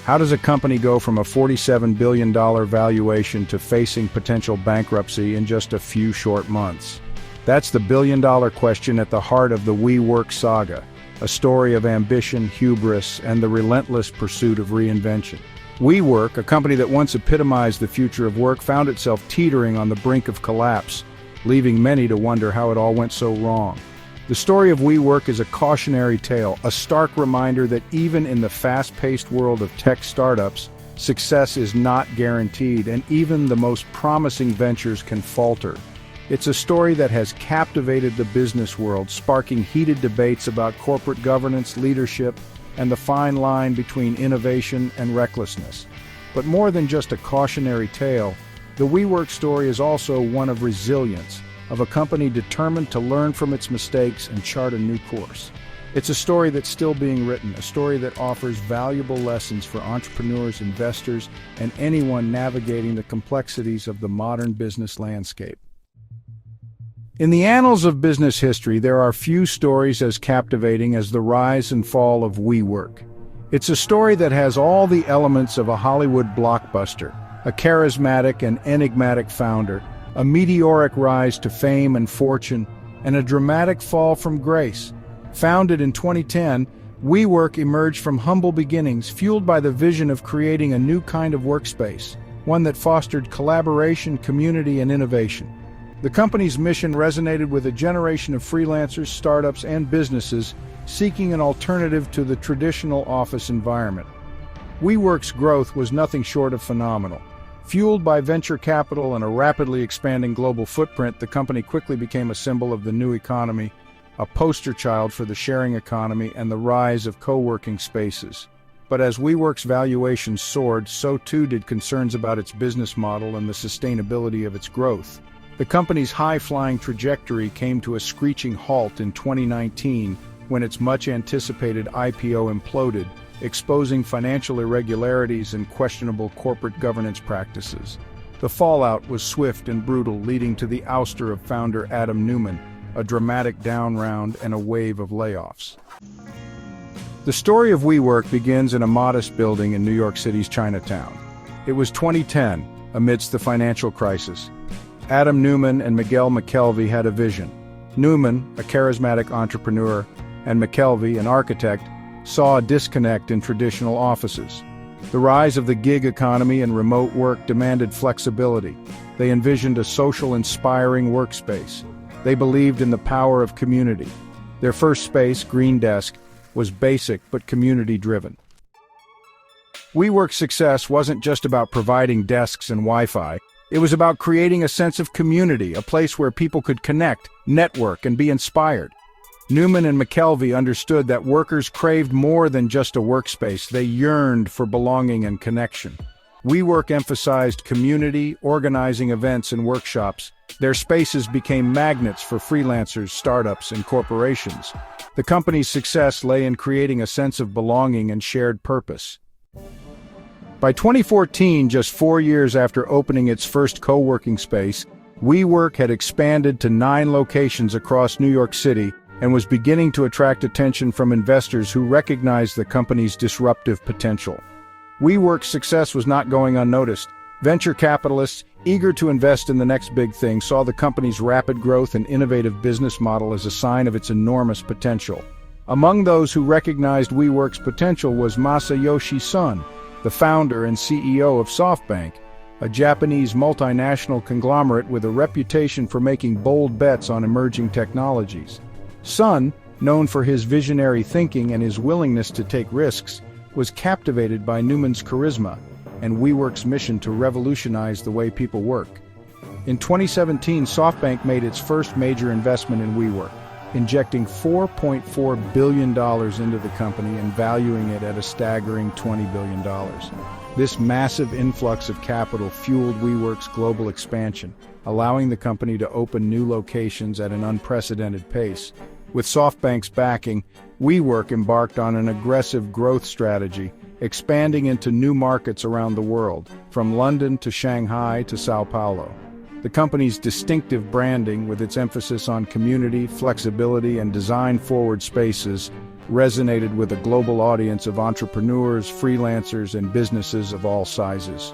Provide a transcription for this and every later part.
How does a company go from a $47 billion valuation to facing potential bankruptcy in just a few short months? That's the billion-dollar question at the heart of the WeWork saga, a story of ambition, hubris, and the relentless pursuit of reinvention. WeWork, a company that once epitomized the future of work, found itself teetering on the brink of collapse, leaving many to wonder how it all went so wrong. The story of WeWork is a cautionary tale, a stark reminder that even in the fast-paced world of tech startups, success is not guaranteed, and even the most promising ventures can falter. It's a story that has captivated the business world, sparking heated debates about corporate governance, leadership, and the fine line between innovation and recklessness. But more than just a cautionary tale, the WeWork story is also one of resilience, of a company determined to learn from its mistakes and chart a new course. It's a story that's still being written, a story that offers valuable lessons for entrepreneurs, investors, and anyone navigating the complexities of the modern business landscape. In the annals of business history, there are few stories as captivating as the rise and fall of WeWork. It's a story that has all the elements of a Hollywood blockbuster, a charismatic and enigmatic founder, a meteoric rise to fame and fortune, and a dramatic fall from grace. Founded in 2010, WeWork emerged from humble beginnings, fueled by the vision of creating a new kind of workspace, one that fostered collaboration, community, and innovation. The company's mission resonated with a generation of freelancers, startups, and businesses seeking an alternative to the traditional office environment. WeWork's growth was nothing short of phenomenal. Fueled by venture capital and a rapidly expanding global footprint, the company quickly became a symbol of the new economy, a poster child for the sharing economy and the rise of co-working spaces. But as WeWork's valuation soared, so too did concerns about its business model and the sustainability of its growth. The company's high-flying trajectory came to a screeching halt in 2019 when its much-anticipated IPO imploded, exposing financial irregularities and questionable corporate governance practices. The fallout was swift and brutal, leading to the ouster of founder Adam Neumann, a dramatic down round, and a wave of layoffs. The story of WeWork begins in a modest building in New York City's Chinatown. It was 2010, amidst the financial crisis. Adam Neumann and Miguel McKelvey had a vision. Neumann, a charismatic entrepreneur, and McKelvey, an architect, saw a disconnect in traditional offices. The rise of the gig economy and remote work demanded flexibility. They envisioned a social, inspiring workspace. They believed in the power of community. Their first space, Green Desk, was basic but community-driven. WeWork's success wasn't just about providing desks and Wi-Fi. It was about creating a sense of community, a place where people could connect, network, and be inspired. Neumann and McKelvey understood that workers craved more than just a workspace. They yearned for belonging and connection. WeWork emphasized community, organizing events and workshops. Their spaces became magnets for freelancers, startups, and corporations. The company's success lay in creating a sense of belonging and shared purpose. By 2014, just 4 years after opening its first co-working space, WeWork had expanded to 9 locations across New York City and was beginning to attract attention from investors who recognized the company's disruptive potential. WeWork's success was not going unnoticed. Venture capitalists, eager to invest in the next big thing, saw the company's rapid growth and innovative business model as a sign of its enormous potential. Among those who recognized WeWork's potential was Masayoshi Son, the founder and CEO of SoftBank, a Japanese multinational conglomerate with a reputation for making bold bets on emerging technologies. Son, known for his visionary thinking and his willingness to take risks, was captivated by Neumann's charisma and WeWork's mission to revolutionize the way people work. In 2017, SoftBank made its first major investment in WeWork, injecting $4.4 billion into the company and valuing it at a staggering $20 billion. This massive influx of capital fueled WeWork's global expansion, allowing the company to open new locations at an unprecedented pace. With SoftBank's backing, WeWork embarked on an aggressive growth strategy, expanding into new markets around the world, from London to Shanghai to Sao Paulo. The company's distinctive branding, with its emphasis on community, flexibility, and design-forward spaces, resonated with a global audience of entrepreneurs, freelancers, and businesses of all sizes.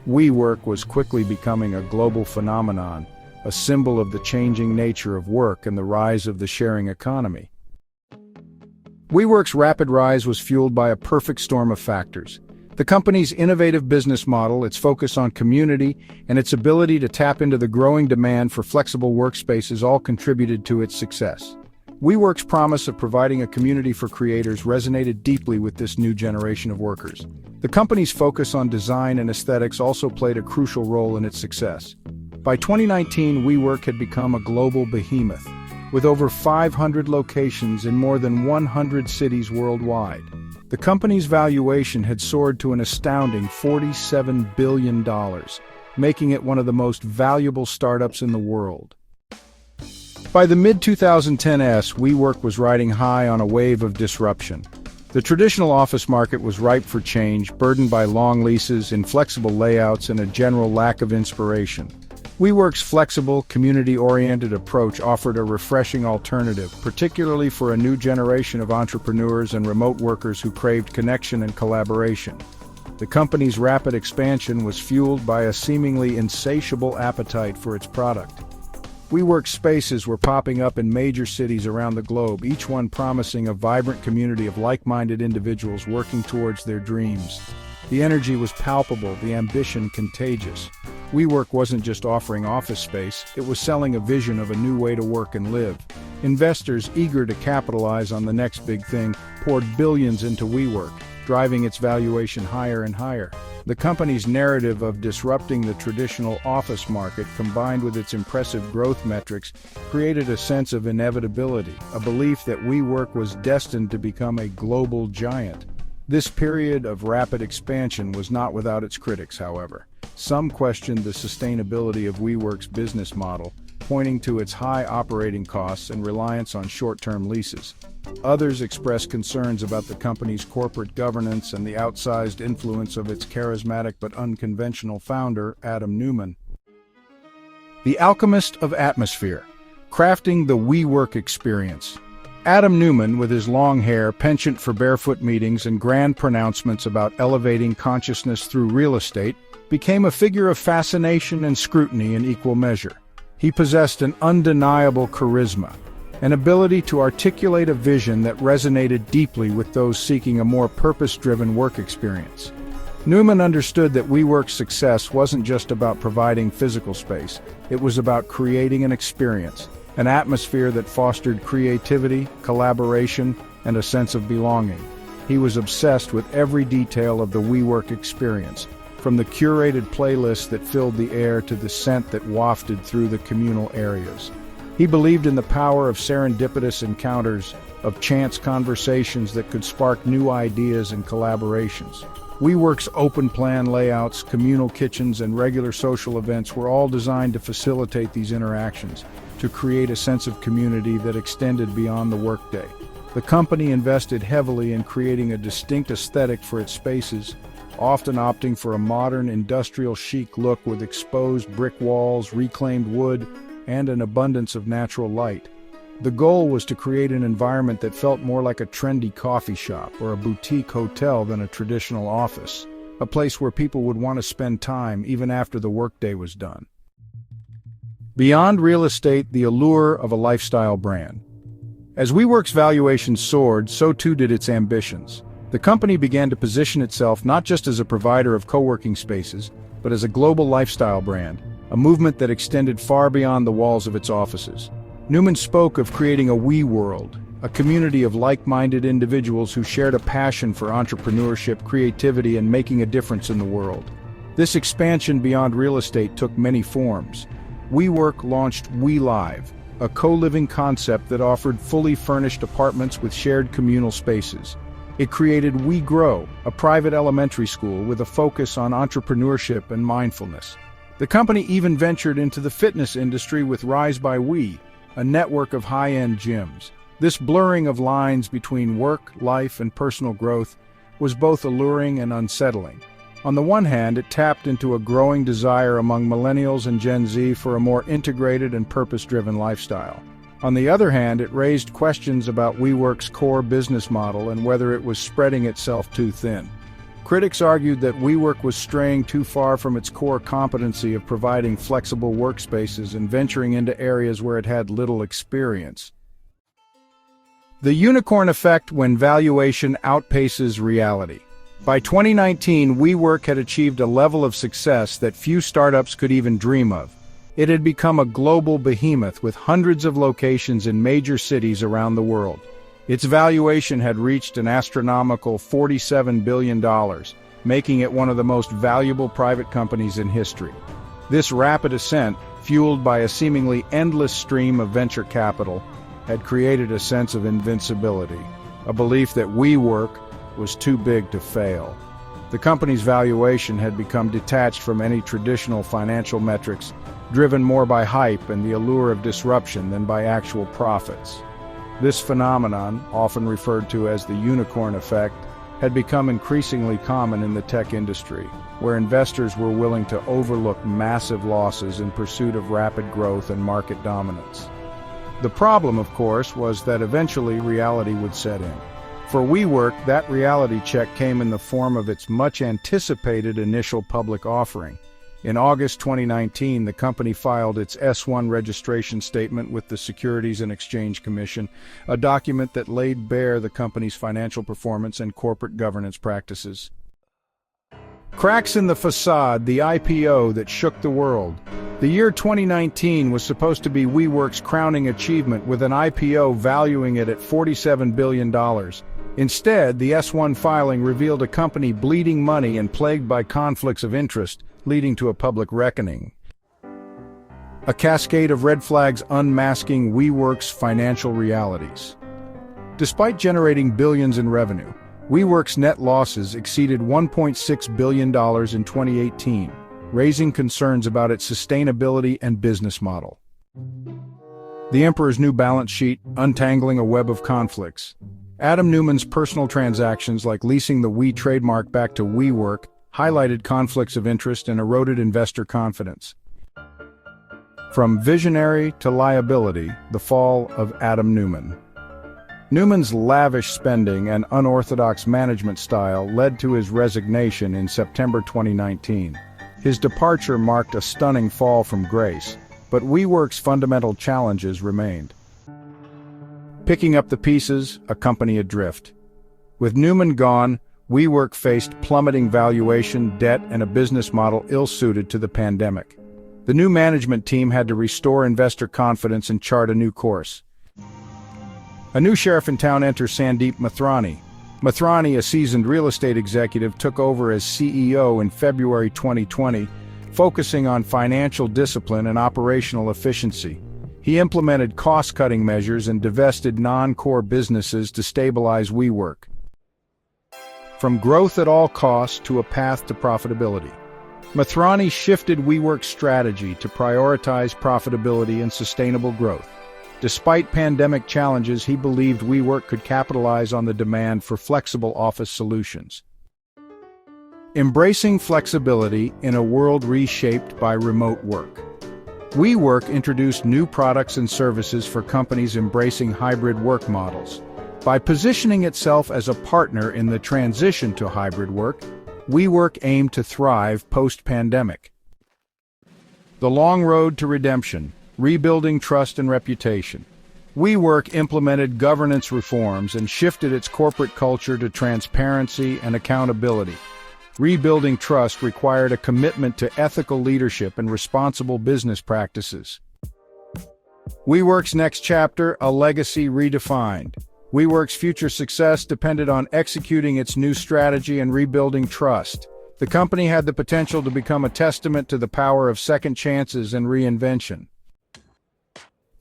WeWork was quickly becoming a global phenomenon, a symbol of the changing nature of work and the rise of the sharing economy. WeWork's rapid rise was fueled by a perfect storm of factors. The company's innovative business model, its focus on community, and its ability to tap into the growing demand for flexible workspaces all contributed to its success. WeWork's promise of providing a community for creators resonated deeply with this new generation of workers. The company's focus on design and aesthetics also played a crucial role in its success. By 2019, WeWork had become a global behemoth, with over 500 locations in more than 100 cities worldwide. The company's valuation had soared to an astounding $47 billion, making it one of the most valuable startups in the world. By the mid-2010s, WeWork was riding high on a wave of disruption. The traditional office market was ripe for change, burdened by long leases, inflexible layouts, and a general lack of inspiration. WeWork's flexible, community-oriented approach offered a refreshing alternative, particularly for a new generation of entrepreneurs and remote workers who craved connection and collaboration. The company's rapid expansion was fueled by a seemingly insatiable appetite for its product. WeWork spaces were popping up in major cities around the globe, each one promising a vibrant community of like-minded individuals working towards their dreams. The energy was palpable, the ambition contagious. WeWork wasn't just offering office space, it was selling a vision of a new way to work and live. Investors, eager to capitalize on the next big thing, poured billions into WeWork, driving its valuation higher and higher. The company's narrative of disrupting the traditional office market, combined with its impressive growth metrics, created a sense of inevitability, a belief that WeWork was destined to become a global giant. This period of rapid expansion was not without its critics, however. Some questioned the sustainability of WeWork's business model, pointing to its high operating costs and reliance on short-term leases. Others expressed concerns about the company's corporate governance and the outsized influence of its charismatic but unconventional founder, Adam Neumann. The alchemist of atmosphere, crafting the WeWork experience. Adam Neumann, with his long hair, penchant for barefoot meetings, and grand pronouncements about elevating consciousness through real estate, became a figure of fascination and scrutiny in equal measure. He possessed an undeniable charisma, an ability to articulate a vision that resonated deeply with those seeking a more purpose-driven work experience. Neumann understood that WeWork's success wasn't just about providing physical space, it was about creating an experience, an atmosphere that fostered creativity, collaboration, and a sense of belonging. He was obsessed with every detail of the WeWork experience, from the curated playlists that filled the air to the scent that wafted through the communal areas. He believed in the power of serendipitous encounters, of chance conversations that could spark new ideas and collaborations. WeWork's open-plan layouts, communal kitchens, and regular social events were all designed to facilitate these interactions, to create a sense of community that extended beyond the workday. The company invested heavily in creating a distinct aesthetic for its spaces, often opting for a modern, industrial chic look with exposed brick walls, reclaimed wood, and an abundance of natural light. The goal was to create an environment that felt more like a trendy coffee shop or a boutique hotel than a traditional office, a place where people would want to spend time even after the workday was done. Beyond real estate, the allure of a lifestyle brand. As WeWork's valuation soared, so too did its ambitions. The company began to position itself not just as a provider of co-working spaces, but as a global lifestyle brand, a movement that extended far beyond the walls of its offices. Neumann spoke of creating a we world, a community of like-minded individuals who shared a passion for entrepreneurship, creativity, and making a difference in the world. This expansion beyond real estate took many forms. WeWork launched WeLive, a co-living concept that offered fully furnished apartments with shared communal spaces. It created WeGrow, a private elementary school with a focus on entrepreneurship and mindfulness. The company even ventured into the fitness industry with Rise by We, a network of high-end gyms. This blurring of lines between work, life, and personal growth was both alluring and unsettling. On the one hand, it tapped into a growing desire among millennials and Gen Z for a more integrated and purpose-driven lifestyle. On the other hand, it raised questions about WeWork's core business model and whether it was spreading itself too thin. Critics argued that WeWork was straying too far from its core competency of providing flexible workspaces and venturing into areas where it had little experience. The unicorn effect when valuation outpaces reality. By 2019, WeWork had achieved a level of success that few startups could even dream of. It had become a global behemoth with hundreds of locations in major cities around the world. Its valuation had reached an astronomical $47 billion, making it one of the most valuable private companies in history. This rapid ascent, fueled by a seemingly endless stream of venture capital, had created a sense of invincibility, a belief that WeWork was too big to fail. The company's valuation had become detached from any traditional financial metrics, driven more by hype and the allure of disruption than by actual profits. This phenomenon, often referred to as the unicorn effect, had become increasingly common in the tech industry, where investors were willing to overlook massive losses in pursuit of rapid growth and market dominance. The problem, of course, was that eventually reality would set in. For WeWork, that reality check came in the form of its much-anticipated initial public offering. In August 2019, the company filed its S-1 registration statement with the Securities and Exchange Commission, a document that laid bare the company's financial performance and corporate governance practices. Cracks in the facade, the IPO that shook the world. The year 2019 was supposed to be WeWork's crowning achievement, with an IPO valuing it at $47 billion. Instead, the S-1 filing revealed a company bleeding money and plagued by conflicts of interest, leading to a public reckoning. A cascade of red flags unmasking WeWork's financial realities. Despite generating billions in revenue, WeWork's net losses exceeded $1.6 billion in 2018, raising concerns about its sustainability and business model. The Emperor's new balance sheet, untangling a web of conflicts. Adam Neumann's personal transactions, like leasing the We trademark back to WeWork, highlighted conflicts of interest and eroded investor confidence. From visionary to liability, the fall of Adam Neumann. Neumann's lavish spending and unorthodox management style led to his resignation in September 2019. His departure marked a stunning fall from grace, but WeWork's fundamental challenges remained. Picking up the pieces, a company adrift. With Neumann gone, WeWork faced plummeting valuation, debt, and a business model ill-suited to the pandemic. The new management team had to restore investor confidence and chart a new course. A new sheriff in town enters Sandeep Mathrani. Mathrani, a seasoned real estate executive, took over as CEO in February 2020, focusing on financial discipline and operational efficiency. He implemented cost-cutting measures and divested non-core businesses to stabilize WeWork. From growth at all costs to a path to profitability. Mathrani shifted WeWork's strategy to prioritize profitability and sustainable growth. Despite pandemic challenges, he believed WeWork could capitalize on the demand for flexible office solutions. Embracing flexibility in a world reshaped by remote work. WeWork introduced new products and services for companies embracing hybrid work models. By positioning itself as a partner in the transition to hybrid work, WeWork aimed to thrive post-pandemic. The long road to redemption, rebuilding trust and reputation. WeWork implemented governance reforms and shifted its corporate culture to transparency and accountability. Rebuilding trust required a commitment to ethical leadership and responsible business practices. WeWork's next chapter, a legacy redefined. WeWork's future success depended on executing its new strategy and rebuilding trust. The company had the potential to become a testament to the power of second chances and reinvention.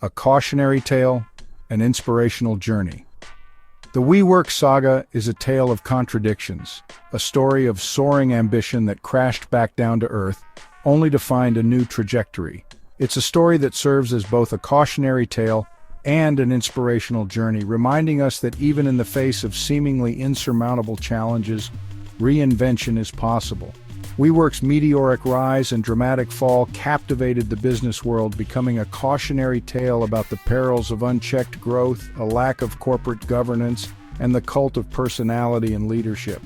A cautionary tale, an inspirational journey. The WeWork saga is a tale of contradictions, a story of soaring ambition that crashed back down to earth, only to find a new trajectory. It's a story that serves as both a cautionary tale and an inspirational journey, reminding us that even in the face of seemingly insurmountable challenges, reinvention is possible. WeWork's meteoric rise and dramatic fall captivated the business world, becoming a cautionary tale about the perils of unchecked growth, a lack of corporate governance, and the cult of personality and leadership.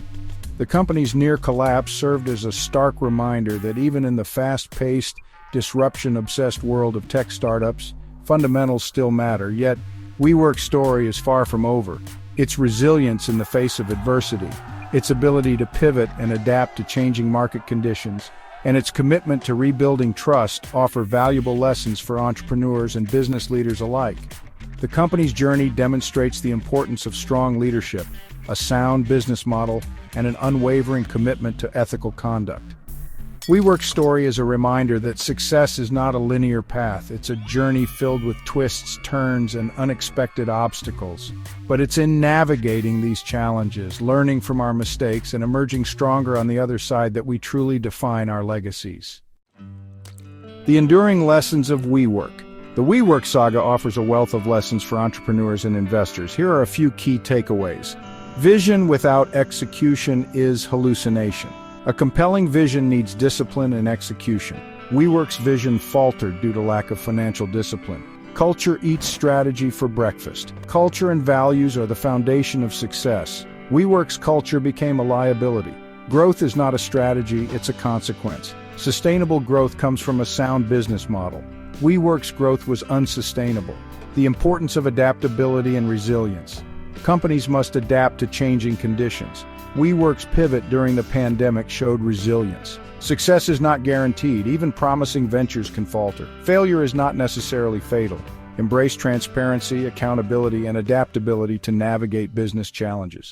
The company's near collapse served as a stark reminder that even in the fast-paced, disruption-obsessed world of tech startups, fundamentals still matter. Yet, WeWork's story is far from over. Its resilience in the face of adversity, its ability to pivot and adapt to changing market conditions, and its commitment to rebuilding trust offer valuable lessons for entrepreneurs and business leaders alike. The company's journey demonstrates the importance of strong leadership, a sound business model, and an unwavering commitment to ethical conduct. WeWork's story is a reminder that success is not a linear path. It's a journey filled with twists, turns, and unexpected obstacles. But it's in navigating these challenges, learning from our mistakes, and emerging stronger on the other side that we truly define our legacies. The enduring lessons of WeWork. The WeWork saga offers a wealth of lessons for entrepreneurs and investors. Here are a few key takeaways. Vision without execution is hallucination. A compelling vision needs discipline and execution. WeWork's vision faltered due to lack of financial discipline. Culture eats strategy for breakfast. Culture and values are the foundation of success. WeWork's culture became a liability. Growth is not a strategy, it's a consequence. Sustainable growth comes from a sound business model. WeWork's growth was unsustainable. The importance of adaptability and resilience. Companies must adapt to changing conditions. WeWork's pivot during the pandemic showed resilience. Success is not guaranteed. Even promising ventures can falter. Failure is not necessarily fatal. Embrace transparency, accountability, and adaptability to navigate business challenges.